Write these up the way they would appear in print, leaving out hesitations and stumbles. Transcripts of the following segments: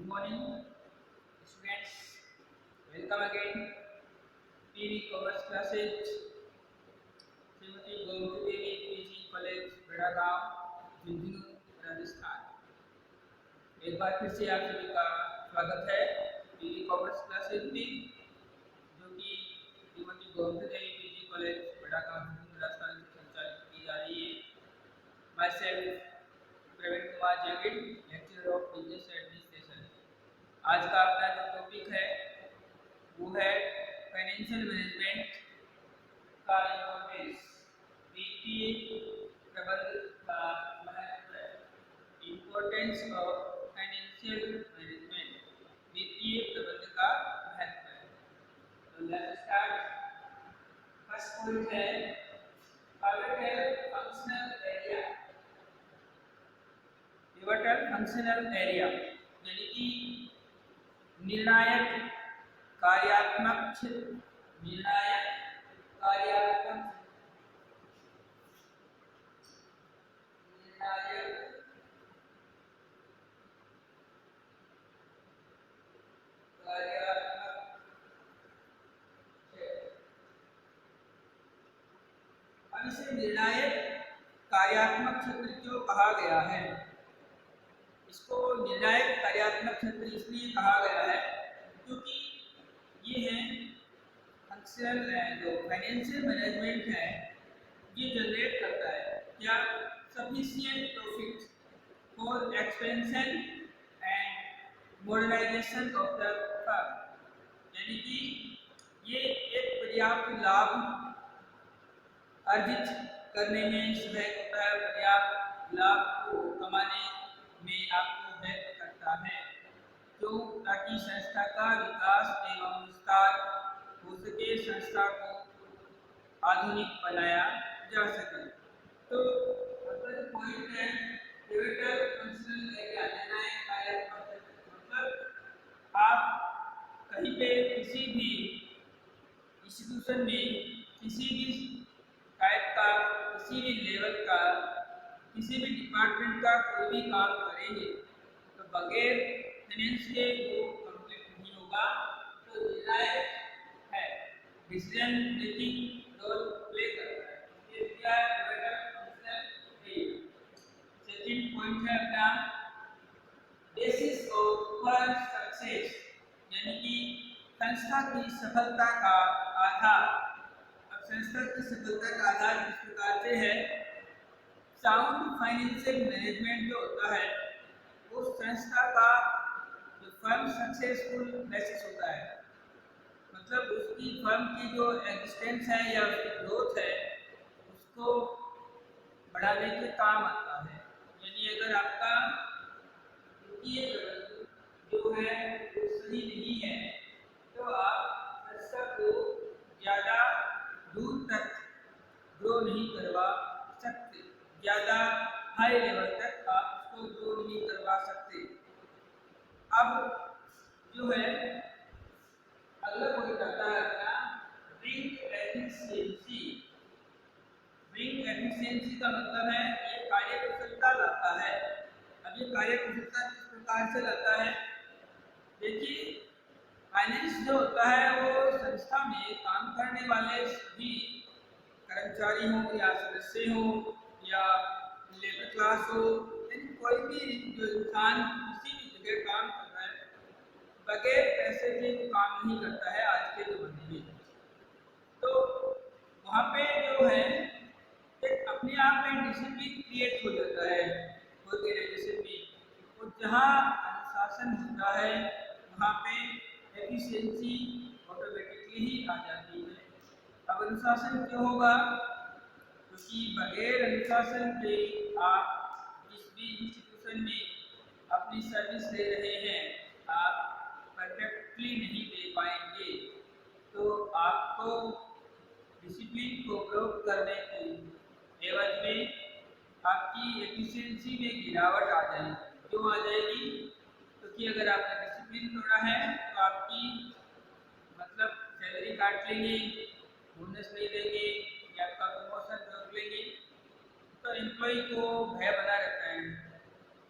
Good morning, students. Welcome again. PV Commerce classes. Shrimati Gomati Devi PG college Bedagaon Jhunjhunu Rajasthan. एक बार फिर से आप सभी का स्वागत है पीवी कॉमर्स क्लासेज में, जो कि श्रीमती गोमती देवी पीजी कॉलेज बेड़ागांव झुंझुनू राजस्थान से संचालित की जा रही है। Myself Praveen Kumar Jevid, lecturer of business administration. आज का अपना जो टॉपिक है वो है फाइनेंशियल मैनेजमेंट का इम्पोर्टेंस, वित्तीय प्रबंधन का महत्व। इम्पोर्टेंस ऑफ फाइनेंशियल मैनेजमेंट, वित्तीय प्रबंधन का महत्व। तो लेट्स स्टार्ट। फर्स्ट पॉइंट है pivotal functional area. Pivotal functional area यानी कि निर्णायक कार्यात्मक क्षेत्र। निर्णायक कार्यात्मक निर्णायक कार्यात्मक क्षेत्र। अब इसे निर्णायक कार्यात्मक क्षेत्र क्यों कहा गया है? इसको निर्णायक कार्यात्मक क्षेत्र इसलिए कहा गया है क्योंकि ये है फंक्शनल जो फाइनेंशियल मैनेजमेंट है ये जनरेट करता है क्या sufficient profit for expansion and modernisation of the firm. यानी कि ये एक पर्याप्त लाभ अर्जित करने में सहायक होता है, पर्याप्त लाभ को कमाने में आपको हेल्प करता है, जो ताकि संस्था का विकास एवं विस्तार हो सके, संस्था को आधुनिक बनाया जा सके। तो अगर पॉइंट है पिवटल फंक्शनल एरिया, निर्णायक कार्यात्मक क्षेत्र, मतलब आप कहीं पे किसी भी इंस्टीट्यूशन में किसी भी टाइप का, किसी भी लेवल का, किसी भी डिपार्टमेंट का कोई भी काम करेंगे तो बगैर फाइनेंस के वो कंप्लीट नहीं होगा। तो निर्णायक है, डिसीजन मेकिंग रोल प्ले करता है। ये क्या है? Pivotal functional area. Second point है अपना बेसिस ऑफ फर्म सक्सेस, यानी कि संस्था की सफलता का आधार। अब संस्था की सफलता का आधार किस प्रकार से है? साउंड फाइनेंशियल मैनेजमेंट जो होता है वो संस्था का जो फर्म सक्सेसफुल बेसिस होता है, मतलब उसकी फर्म की जो एग्जिस्टेंस है या उसकी ग्रोथ है उसको बढ़ाने के काम आता है। यानी अगर आपका वित्तीय जो है वो सही नहीं है तो आप संस्था को ज़्यादा दूर तक ग्रो नहीं करवा सकते, ज़्यादा हाई लेवल तक आप उसको ग्रो नहीं करवा सकते। अब जो है अगला पॉइंट आता है अपना ब्रिंग एफिशिएंसी। ब्रिंग एफिशिएंसी का मतलब है ये कार्यकुशलता लाता है। अब ये कार्यकुशलता किस प्रकार से लाता है? देखिए, फाइनेंस जो होता है वो संस्था में काम करने वाले सभी कर्मचारी हो या सदस्य हो या लेबर क्लास हो, यानी कोई भी जो इंसान किसी भी जगह काम कर रहा है बगैर पैसे के वो काम नहीं करता है आज के ज़माने में। तो वहाँ पे जो है एक अपने आप में डिसिप्लिन क्रिएट हो जाता है ऑर्गेनाइजेशन में, और जहाँ अनुशासन होता है वहाँ पे एफिशिएंसी ऑटोमेटिकली ही आ जाती है। अब अनुशासन क्यों होगा? क्योंकि बगैर अनुशासन के आप जिस भी इंस्टीट्यूशन में अपनी सर्विस ले रहे हैं आप परफेक्टली नहीं दे पाएंगे। तो आपको डिसिप्लिन को प्रयोग करने के एवज में आपकी एफिशिएंसी में गिरावट आ जाएगी। क्यों आ जाएगी? क्योंकि अगर आपने डिसिप्लिन तोड़ा है तो आपकी मतलब सैलरी काट लेंगे, बोनस नहीं देंगे या आपका प्रमोशन रोक लेंगे। तो एम्प्लॉय को भय बना रहता है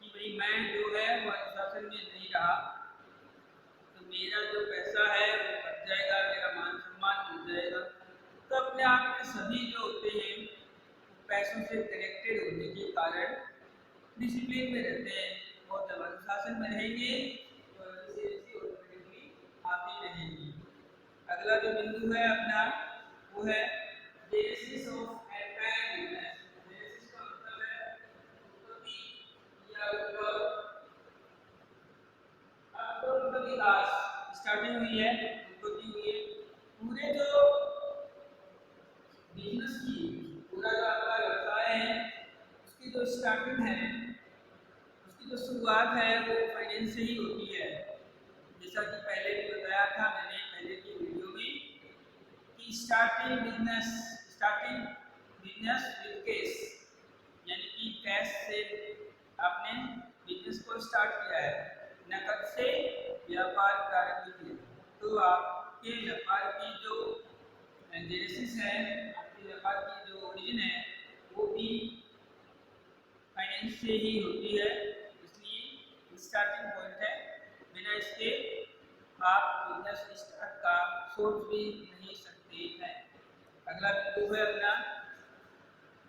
कि भाई मैं जो है वो अनुशासन में नहीं रहा पैसों से कनेक्टेड होने के कारण डिसिप्लिन में रहते हैं, और जब अनुशासन में रहेंगे तो एफिशिएंसी ऑटोमेटिकली आती रहेगी। अगला जो बिंदु है अपना वो है genesis of empire business. Genesis का मतलब है उत्पत्ति या उनका विकास, स्टार्टिंग हुई है, उत्पत्ति हुई है। पूरे जो बिजनेस की, पूरा जो आपका व्यवसाय है उसकी जो स्टार्टिंग है, उसकी जो शुरुआत है वो फाइनेंस से ही होती है। जैसा कि पहले भी बताया था मैंने पहले की वीडियो में कि स्टार्टिंग बिजनेस विद कैश, यानी कि कैश से आपने बिजनेस को स्टार्ट किया है, नकद से व्यापार प्रारंभ किया, तो आपके व्यापार की जो जेनेसिस है, आपके व्यापार की जो ओरिजिन है वो भी फाइनेंस से ही होती है, इसलिए स्टार्टिंग पॉइंट है। बिना इसके आप बिजनेस स्टार्ट का सोच भी नहीं सकते हैं। अगला बिंदु है अपना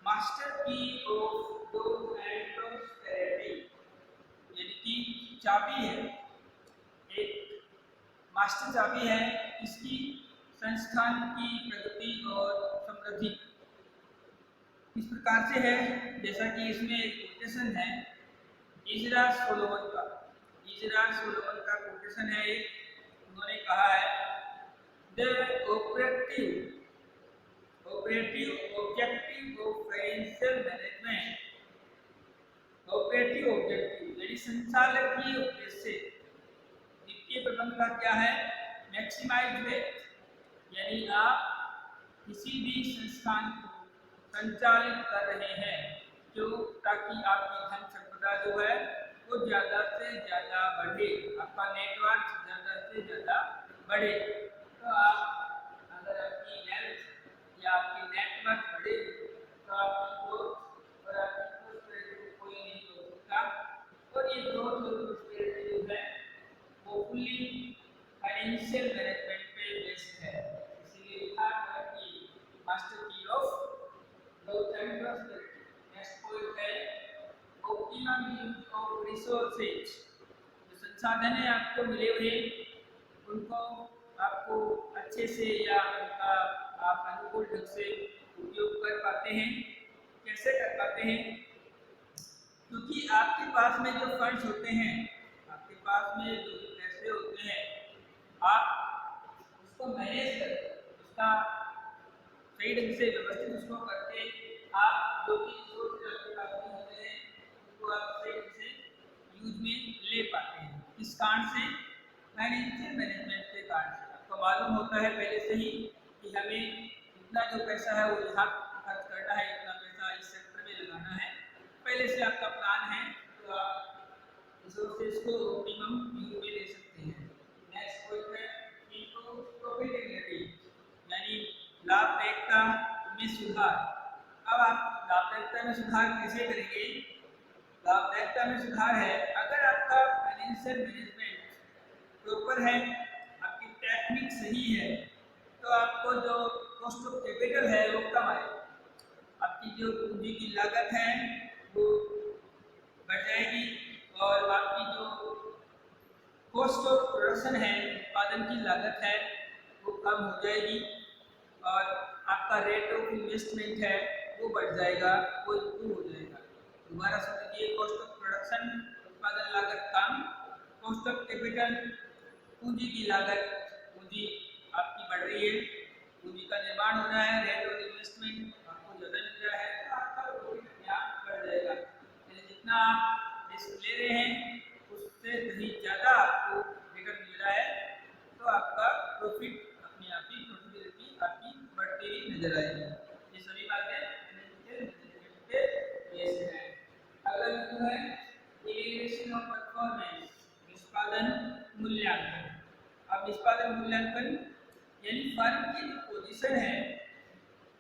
मास्टर की ऑफ ग्रोथ एंड प्रॉस्पेरिटी, यानी कि चाबी है, एक मास्टर चाबी है इसकी संस्थान की प्रगति और समृद्धि। इस प्रकार से है जैसा कि इसमें एक कोटेशन है इजरा सोलोमन का, इजरा सोलोमन का कोटेशन है एक, उन्होंने कहा है the operative objective of financial management, operative objective यानी संचालकीय उद्देश्य वित्तीय प्रबंधन का क्या है, मैक्सिमाइज वेल्थ, यानी आप किसी भी संस्थान को संचालित कर रहे हैं जो ताकि आपकी धन संपदा जो है वो ज़्यादा से ज़्यादा बढ़े, आपका नेटवर्क ज़्यादा से ज़्यादा बढ़े। तो आप अगर आपकी हेल्थ या आपकी नेटवर्क बढ़े तो आपकी ग्रोथ और आपकी प्रॉस्पेरिटी को कोई नहीं रोक सकता, और ये ग्रोथ और प्रॉस्पेरिटी जो है वो फुल्ली फाइनेंशियल मैनेजमेंट पे बेस्ड है। इसीलिए लिखा है कि मास्टर की of growth and prosperity. Next point है ऑप्टिमम यूज ऑफ रिसोर्सेज, जो संसाधन है आपको मिले हुए उनको आपको अच्छे से या उनका आप अनुकूल ढंग से उपयोग कर पाते हैं। कैसे कर पाते हैं, क्योंकि आपके पास में जो फंड्स होते हैं, आपके पास में जो पैसे होते हैं, आप उसको मैनेज करके उसका सही ढंग से व्यवस्थित उसको करके आप जो भी रिसोर्स आपके पास में होते हैं उनको आप सही ढंग से यूज में ले पाते हैं। किस कारण से, फाइनेंशियल मैनेजमेंट के कारण से। आपको मालूम होता है पहले से ही कि हमें इतना जो पैसा है वो यहाँ खर्च करना है, इतना पैसा इस सेक्टर में लगाना है, पहले से आपका प्लान है, तो आप रिसोर्सेज को ऑप्टिमम यूज में ले सकते हैं। नेक्स्ट पॉइंट है प्रॉफिटेबिलिटी, यानी लाभदायकता में सुधार। अब आप लाभदायकता में सुधार कैसे करेंगे, लाभदायकता में सुधार है अगर आपका फाइनेंशियल मैनेजमेंट प्रॉपर है, आपकी टेक्निक सही है, तो आपको जो कॉस्ट ऑफ कैपिटल है वो कम आएगा, आपकी जो पूंजी की लागत है वो बढ़ जाएगी, और आपकी जो कॉस्ट ऑफ प्रोडक्शन है, उत्पादन की लागत है वो कम हो जाएगी, और आपका रेट ऑफ इन्वेस्टमेंट है वो बढ़ जाएगा, वो इम्प्रूव हो जाएगा। दोबारा समझिए, कॉस्ट ऑफ प्रोडक्शन उत्पादन लागत कम, कॉस्ट ऑफ कैपिटल पूंजी की लागत, पूंजी आपकी बढ़ रही है, पूंजी का निर्माण हो रहा है, रेट ऑफ इन्वेस्टमेंट आपको ज़्यादा मिल रहा है, तो आपका प्रॉफिट यहाँ बढ़ जाएगा। यानी जितना आप रिस्क ले रहे हैं उससे कहीं ज़्यादा आपको रिटर्न मिल रहा है, तो आपका प्रॉफिट अपने आप ही, प्रॉफिटेबिलिटी आपकी बढ़ती हुई नजर आएगी। ये सभी बातें बेस्ड है। अगला बिंदु है इवैल्यूएशन ऑफ परफॉर्मेंस, निष्पादन मूल्यांकन। अब निष्पादन मूल्यांकन यानी फर्म की जो पोजीशन है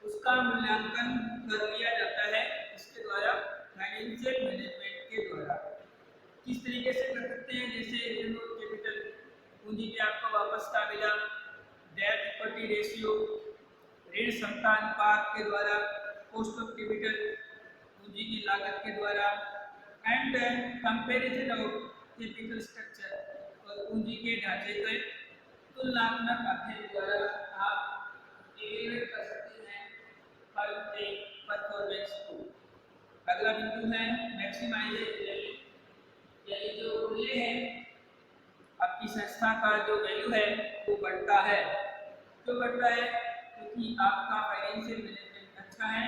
उसका मूल्यांकन कर लिया जाता है इसके द्वारा, फाइनेंशियल मैनेजमेंट के द्वारा। किस तरीके से कर सकते हैं, जैसे रिटर्न ऑन कैपिटल, पूंजी पे आपको वापस का मिला, डेट इक्विटी रेशियो, ऋण क्षमता अनुपात के द्वारा, कॉस्ट ऑफ कैपिटल, पूंजी की लागत के द्वारा and comparison of capital structure और पूंजी के ढांचे के तुलनात्मक अध्ययन द्वारा आप इवेलुएट कर सकते हैं फर्म के परफॉर्मेंस को। अगला बिंदु है मैक्सिमाइजेशन वैल्यू, यानी जो मूल्य है आपकी संस्था का जो वैल्यू है वो बढ़ता है। क्यों बढ़ता है? क्योंकि आपका फाइनेंशियल मैनेजमेंट अच्छा है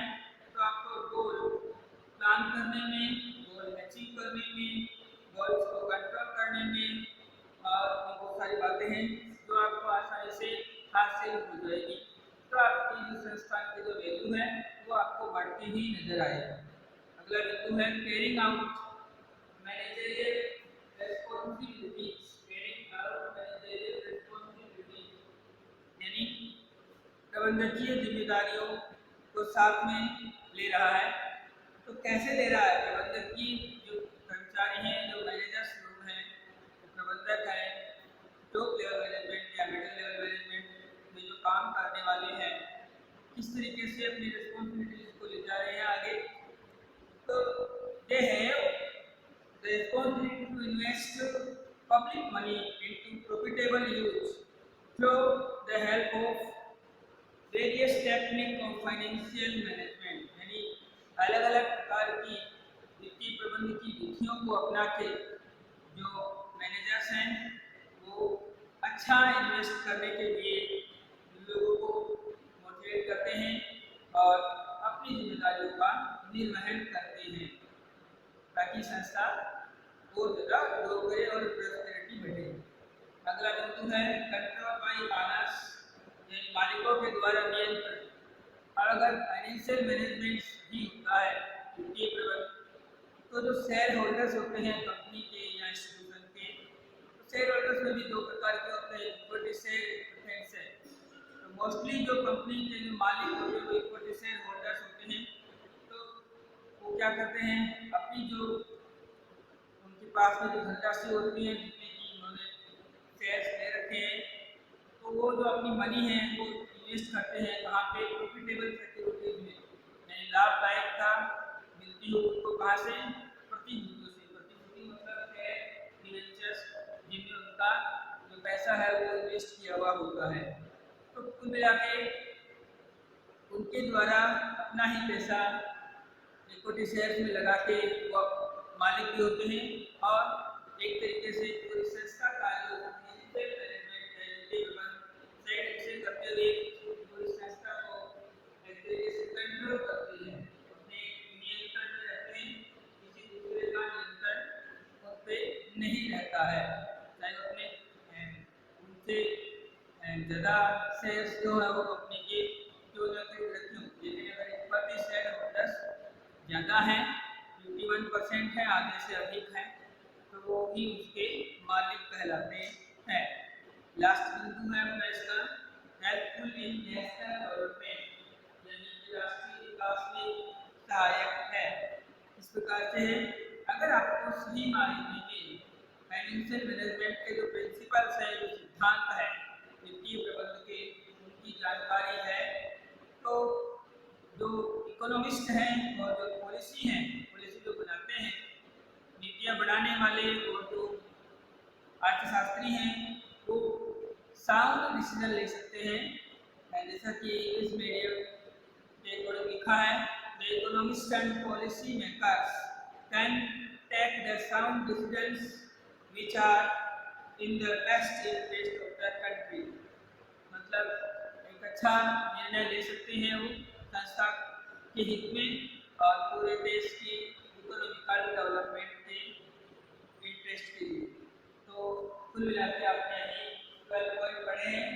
तो आपको गोल प्लान करने में, गोल अचीव करने में, गोल्स को कंट्रोल करने में और बहुत सारी बातें हैं जो आपको आसानी से हासिल हो जाएगी। तो आपकी जो संस्थान की जो वैल्यू है वो आपको बढ़ती हुई नजर आएगी। अगला बिंदु है carrying out managerial responsibilities. Carrying out managerial responsibilities यानी प्रबंधकीय जिम्मेदारियों को साथ में ले रहा है। तो कैसे ले रहा है? प्रबंधकीय जो कर्मचारी हैं, जो मैनेजर्स लोग हैं, जो प्रबंधक हैं, टॉप लेवल मैनेजमेंट या मिडिल लेवल मैनेजमेंट में जो काम करने वाले हैं, किस तरीके से अपनी रिस्पांसिबिलिटीज को ले जा रहे हैं आगे। तो they have the responsibility to invest public money into profitable use through the help of various technique of financial management, यानी अलग अलग प्रकार की वित्तीय प्रबंधन की विधियों को अपना के जो मैनेजर्स हैं वो अच्छा इन्वेस्ट करने के लिए लोगों को मोटिवेट करते हैं और अपनी जिम्मेदारियों का निर्वहन करते हैं ताकि संस्था और ज़्यादा ग्रो करे और प्रॉस्पेरिटी बढ़े। अगला बिंदु है कंट्रोल बाय ओनर्स, यानी मालिकों के द्वारा नियंत्रण। और अगर फाइनेंशियल मैनेजमेंट भी होता है वित्तीय प्रबंधन तो जो शेयर होल्डर्स होते हैं कंपनी के या इंस्टीट्यूशन के, तो शेयर होल्डर्स में भी दो प्रकार के होते हैं, इक्विटी शेयर, प्रेफरेंस शेयर। तो मोस्टली जो कंपनी के जो मालिक होते हैं वो इक्विटी शेयर होल्डर्स होते हैं। तो वो क्या करते हैं, अपनी जो उनके पास में जो धनराशि होती है जितने की उन्होंने शेयर्स ले रखे हैं, तो वो जो अपनी मनी है वो इन्वेस्ट करते हैं कहाँ पे? प्रॉफिटेबल सिक्योरिटीज में, यानी लाभदायकता मिलती हो उनको कहाँ से? प्रतिभूतियों से। प्रतिभूति मतलब है डिबेंचर्स जिनमें उनका जो पैसा है वो इन्वेस्ट किया हुआ होता है। तो कुल मिला के उनके द्वारा अपना ही पैसा इक्विटी शेयर्स में लगा के वो मालिक भी होते हैं और एक तरीके से पूरी संस्था का जो मैनेजमेंट है सही ढंग से करते हुए पूरी संस्था को एक तरीके से कंट्रोल करते हैं, अपने नियंत्रण में रहते हैं, किसी दूसरे का नियंत्रण उन पे नहीं रहता है। चाहे अपने उनसे ज़्यादा शेयर्स जो है वो कंपनी के क्यों ना क्यों रखे हों, लेकिन अगर इक्विटी शेयर होल्डर्स ज़्यादा है, 51% है, आधे से अधिक है, तो वो ही उसके मालिक कहलाते हैं। लास्ट बिंदु है अपना इसका हेल्पफुल इन नेशनल डेवलपमेंट, यानी राष्ट्रीय विकास में सहायक है। इस प्रकार से अगर आपको सही मायने में फाइनेंशियल मैनेजमेंट के जो प्रिंसिपल्स हैं, जो सिद्धांत है वित्तीय प्रबंधन के, उनकी जानकारी है, तो जो इकोनॉमिस्ट हैं और जो पॉलिसी हैं, पॉलिसी जो बनाते हैं, नीतियाँ बनाने वाले और जो अर्थशास्त्री हैं वो साउंड डिसीजन ले सकते हैं। जैसा कि इंग्लिश मीडियम के अकॉर्डिंग लिखा है, the economist and policy makers can take the sound decisions which are in the best interest of the country. मतलब एक अच्छा निर्णय ले सकते हैं वो संस्था के हित में और पूरे देश की इकोनॉमिकल डेवलपमेंट के इंटरेस्ट के लिए। तो कुल मिला के आपने 12 पॉइंट पढ़े हैं,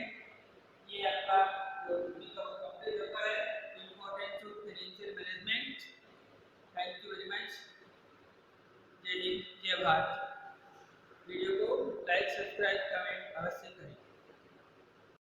ये आपका